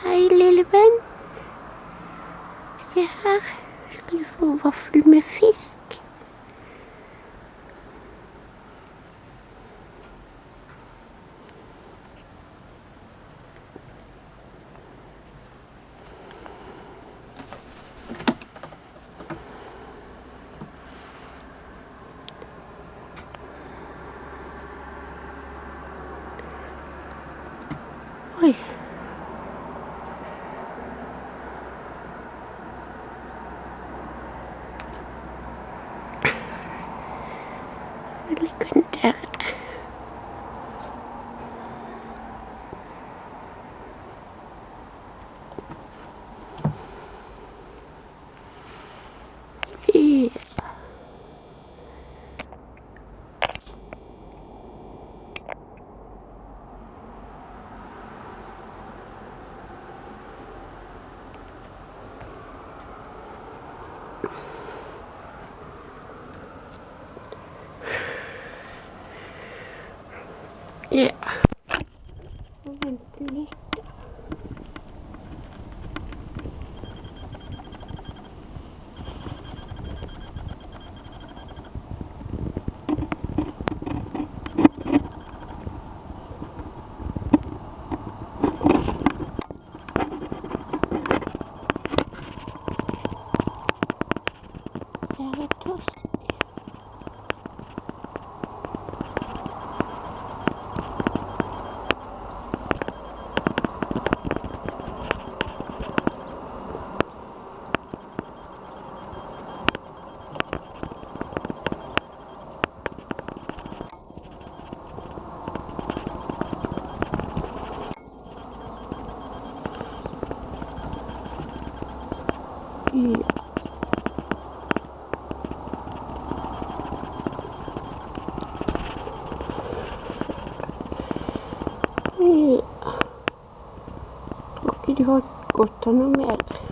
Hej lille ven. Se her. Skal du få vaffel med fisk? Oi. Hvad ligger den der? Ja. Vent lidt. Jeg er tørstig. Ja. Tror ikke de har godt av noe mer.